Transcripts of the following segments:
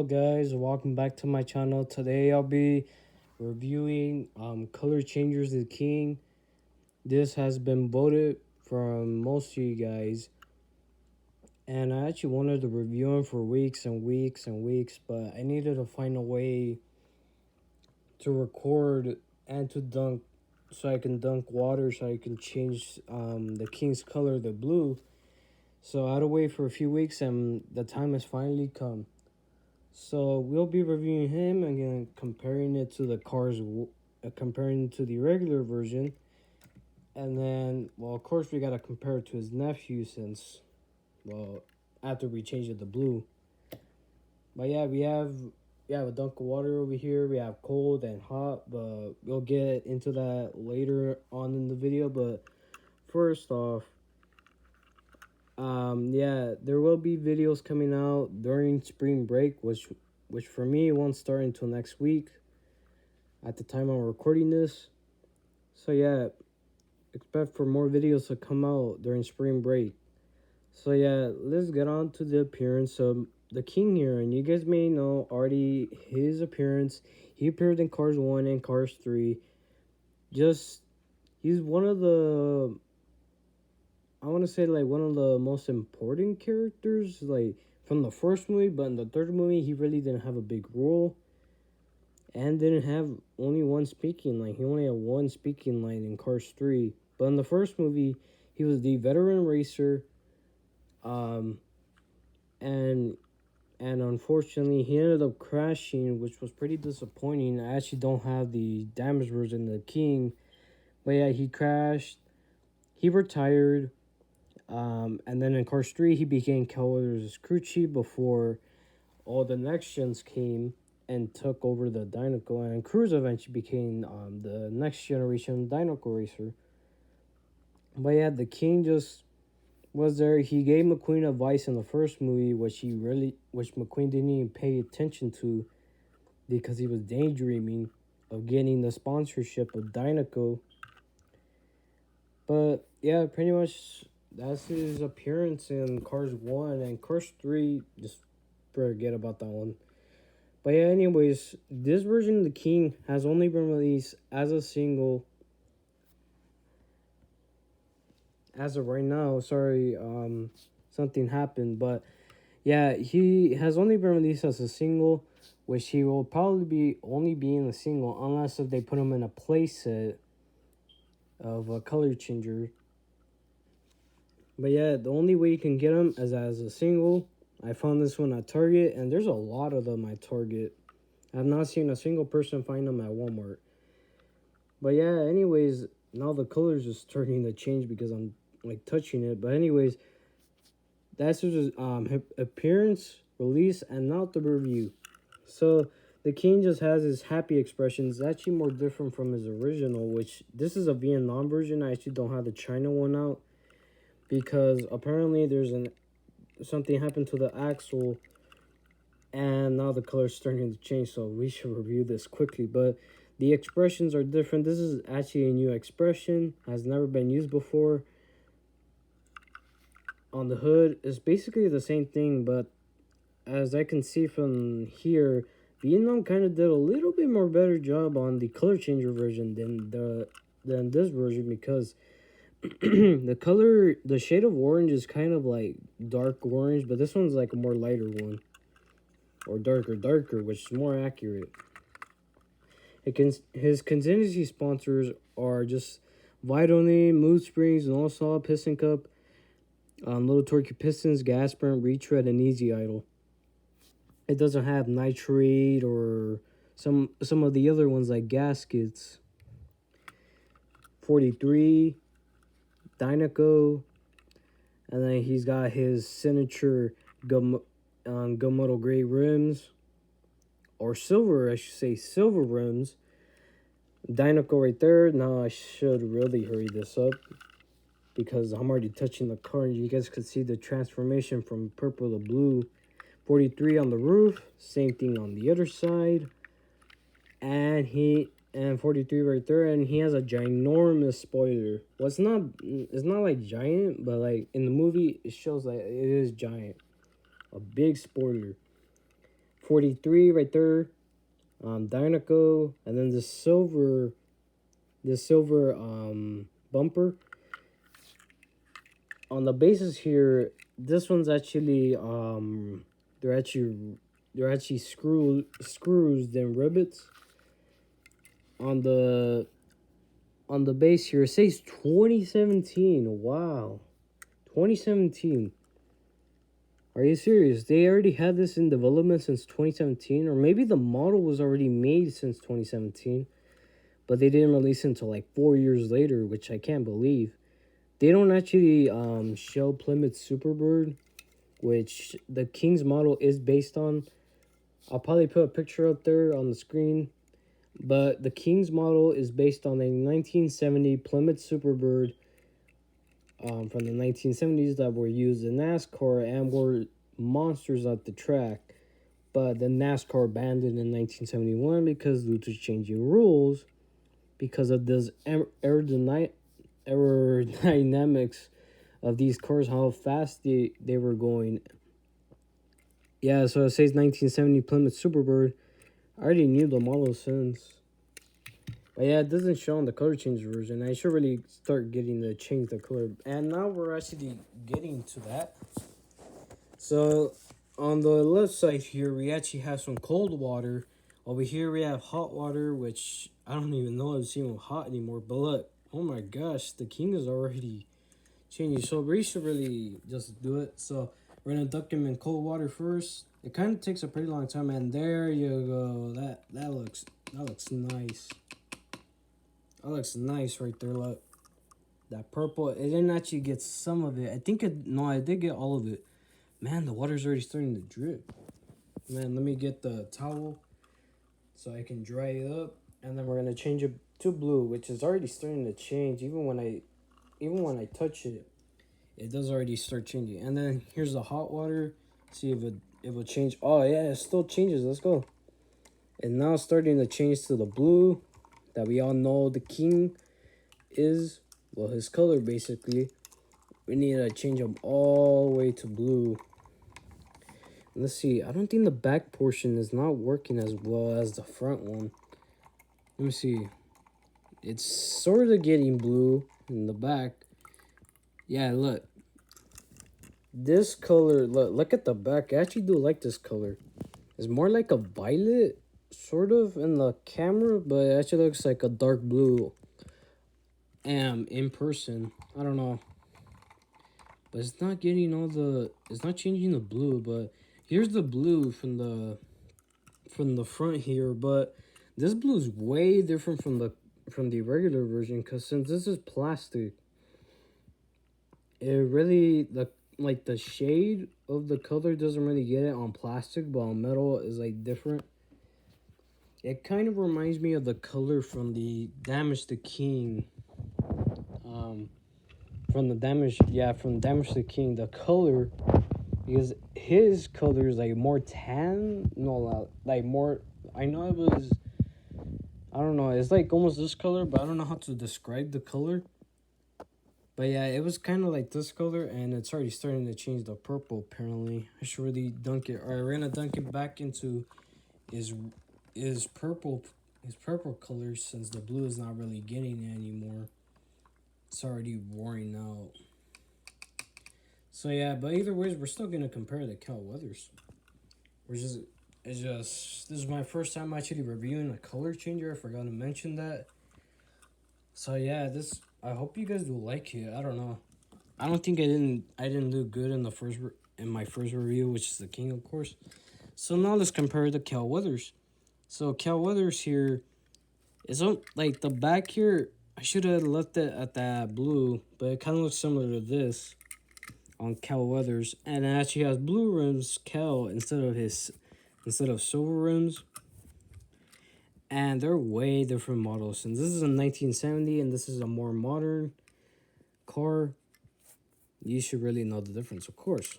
guys, welcome back to my channel. Today I'll be reviewing Color Changers the King. This has been voted from most of you guys, and I actually wanted to review them for weeks and weeks and weeks, but I needed to find a way to record and to dunk, so I can dunk water, so I can change the King's color to blue. So I had to wait for a few weeks, and the time has finally come. So we'll be reviewing him again, comparing it to the comparing it to the regular version, and then, well, of course, we gotta compare it to his nephew since, well, after we changed it to blue. But yeah, we have a dunk of water over here. We have cold and hot, but we'll get into that later on in the video. But first off, yeah, there will be videos coming out during spring break, which for me won't start until next week at the time I'm recording this. So yeah, expect for more videos to come out during spring break. So yeah, let's get on to the appearance of the King here. And you guys may know already his appearance. He appeared in Cars 1 and Cars 3. He's one of the, I want to say, like, one of the most important characters, like, from the first movie. But in the third movie, he really didn't have a big role and didn't have only one speaking line. He only had one speaking line in Cars 3. But in the first movie, he was the veteran racer, and unfortunately, he ended up crashing, which was pretty disappointing. I actually don't have the damage version of the King, but yeah, he crashed. He retired. And then in Cars 3, he became Keller's crew chief before all the next gens came and took over the Dinoco. And Cruz eventually became the next generation Dinoco racer. But yeah, the King just was there. He gave McQueen advice in the first movie, which McQueen didn't even pay attention to because he was daydreaming of getting the sponsorship of Dinoco. But yeah, pretty much that's his appearance in Cars 1 and Cars 3. Just forget about that one. But yeah, anyways, this version of the King has only been released as a single as of right now. Sorry, something happened, but yeah, he has only been released as a single, which he will probably be only be in a single unless if they put him in a playset of a color changer. But yeah, the only way you can get them is as a single. I found this one at Target, and there's a lot of them at Target. I've not seen a single person find them at Walmart. But yeah, anyways, now the colors is starting to change because I'm like touching it. But anyways, that's his appearance, release, and now the review. So the King just has his happy expressions. It's actually more different from his original, which this is a Vietnam version. I actually don't have the China one out because apparently something happened to the axle, and now the color's starting to change. So we should review this quickly. But the expressions are different. This is actually a new expression, has never been used before. On the hood, it's basically the same thing, but as I can see from here, Vietnam kind of did a little bit more better job on the color changer version than this version, because the shade of orange is kind of like dark orange, but this one's like a more lighter one, or darker, which is more accurate. His contingency sponsors are just Vitone, Mood Springs, and also Piston Cup, Little Torquey Pistons, Gas Burn, Retread, and Easy Idle. It doesn't have nitrate or some of the other ones like gaskets. 43, Dinoco, and then he's got his signature gunmetal gray rims, or silver, I should say, silver rims. Dinoco right there. Now I should really hurry this up because I'm already touching the car, and you guys could see the transformation from purple to blue. 43 on the roof, same thing on the other side, and 43 right there, and he has a ginormous spoiler. Well, it's not like giant, but like in the movie it shows like it is giant, a big spoiler. 43 right there. Dynaco, and then the silver bumper. On the bases here, this one's actually they're actually screws than rivets. On the base here, it says 2017. Wow, 2017. Are you serious? They already had this in development since 2017, or maybe the model was already made since 2017, but they didn't release it until like 4 years later, which I can't believe. They don't actually show Plymouth Superbird, which the King's model is based on. I'll probably put a picture up there on the screen. But the King's model is based on a 1970 Plymouth Superbird from the 1970s that were used in NASCAR and were monsters at the track. But the NASCAR banned it in 1971 because due to changing rules, because of this aerodynamics of these cars, how fast they were going. Yeah, so it says 1970 Plymouth Superbird. I already knew the model since. But yeah, it doesn't show on the color change version. I should really start getting to change the color. And now we're actually getting to that. So on the left side here, we actually have some cold water. Over here we have hot water, which I don't even know if it's even hot anymore. But look, oh my gosh, the King is already changing. So we should really just do it. So we're gonna dunk him in cold water first. It kind of takes a pretty long time, and there you go. That looks nice. That looks nice right there. Look, that purple. It didn't actually get some of it. I did get all of it. Man, the water's already starting to drip. Man, let me get the towel so I can dry it up, and then we're gonna change it to blue, which is already starting to change. Even when I touch it, it does already start changing. And then here's the hot water. See if it will change. Oh yeah, it still changes. Let's go. And now it's starting to change to the blue that we all know the King is. Well, his color basically. We need to change him all the way to blue. Let's see. I don't think the back portion is not working as well as the front one. Let me see. It's sort of getting blue in the back. Yeah, look. This color, look at the back. I actually do like this color. It's more like a violet, sort of, in the camera, but it actually looks like a dark blue. In person, I don't know. But it's not getting it's not changing the blue, but here's the blue from the front here, but this blue is way different from the regular version, because since this is plastic, it really the shade of the color doesn't really get it on plastic, but on metal is like different. It kind of reminds me of the color from the Damage the King. From Damage the King, the color, because his color is like more tan, no, like more. I know it was. I don't know. It's like almost this color, but I don't know how to describe the color. But yeah, it was kind of like this color, and it's already starting to change the purple. Apparently, I should really dunk it. All right, we're gonna dunk it back into his purple color, since the blue is not really getting it anymore. It's already wearing out. So yeah, but either ways, we're still gonna compare the Cal Weathers. This is my first time actually reviewing a color changer. I forgot to mention that. So yeah, I hope you guys will like it. I don't know. I don't think I didn't do good in my first review, which is the King, of course. So now let's compare the Cal Weathers. So Cal Weathers here is like the back here. I should have left it at that blue, but it kind of looks similar to this on Cal Weathers, and it actually has blue rims, Cal, instead of silver rims. And they're way different models, since this is a 1970 and this is a more modern car. You should really know the difference, of course.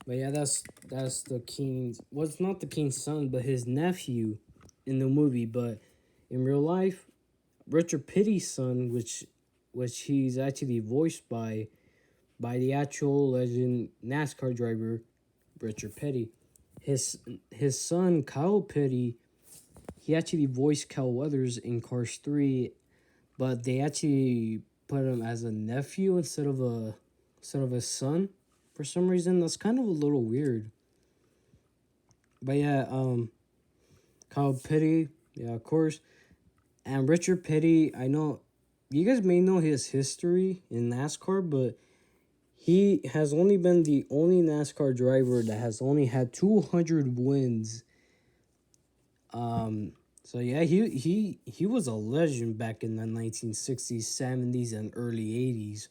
But yeah, that's the King's. Well, it's not the King's son, but his nephew in the movie. But in real life, Richard Petty's son, which he's actually voiced by the actual legend NASCAR driver Richard Petty. his his son Kyle Petty, he actually voiced Cal Weathers in Cars 3, but they actually put him as a nephew instead of a son for some reason. That's kind of a little weird. But yeah, Kyle Petty, yeah, of course. And Richard Petty, I know you guys may know his history in NASCAR, but he has only been the only NASCAR driver that has only had 200 wins. So yeah, he was a legend back in the 1960s, 70s, and early 80s.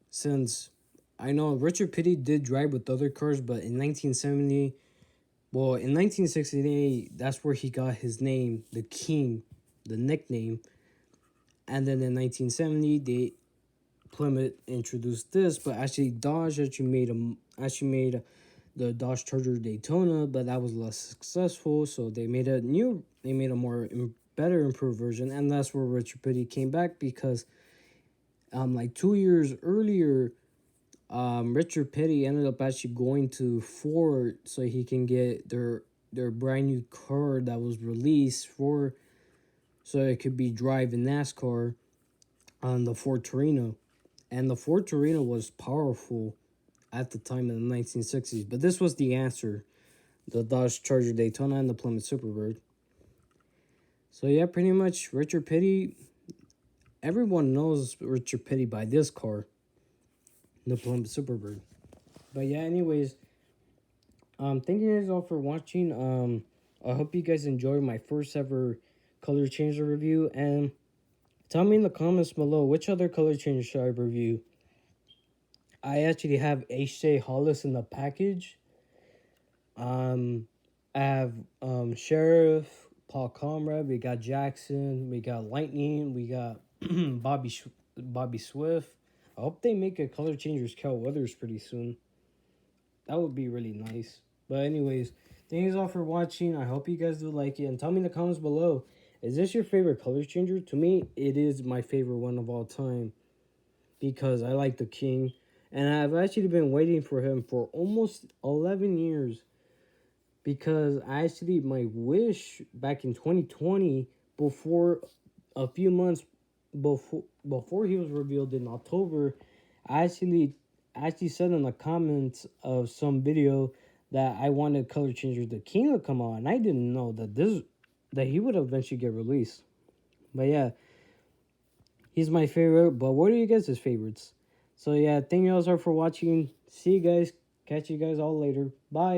Since I know Richard Petty did drive with other cars, but in 1970, well, in 1968, that's where he got his name, the King, the nickname. And then in 1970, Plymouth introduced this, but actually Dodge actually made the Dodge Charger Daytona, but that was less successful. So they made a better improved version, and that's where Richard Petty came back because, like 2 years earlier, Richard Petty ended up actually going to Ford so he can get their brand new car that was released for, so it could be drive in NASCAR on the Ford Torino, and the Ford Torino was powerful at the time in the 1960s. But this was the answer: the Dodge Charger Daytona and the Plymouth Superbird. So yeah, pretty much Richard Petty. Everyone knows Richard Petty by this car, the Plymouth Superbird. But yeah, anyways, thank you guys all for watching. I hope you guys enjoyed my first ever color changer review, and tell me in the comments below which other color changer should I review. I actually have H.J. Hollis in the package. I have Sheriff, Paul Comrade, we got Jackson, we got Lightning, we got Bobby Swift. I hope they make a color changers Cal Weathers pretty soon. That would be really nice. But anyways, thank you all for watching. I hope you guys do like it. And tell me in the comments below, is this your favorite color changer? To me, it is my favorite one of all time. Because I like the King. And I've actually been waiting for him for almost 11 years. Because my wish back in 2020, before a few months before he was revealed in October, I actually said in the comments of some video that I wanted Color Changer the King to come out, and I didn't know that he would eventually get released. But yeah, he's my favorite. But what are you guys' favorites? So yeah, thank you all for watching. See you guys. Catch you guys all later. Bye.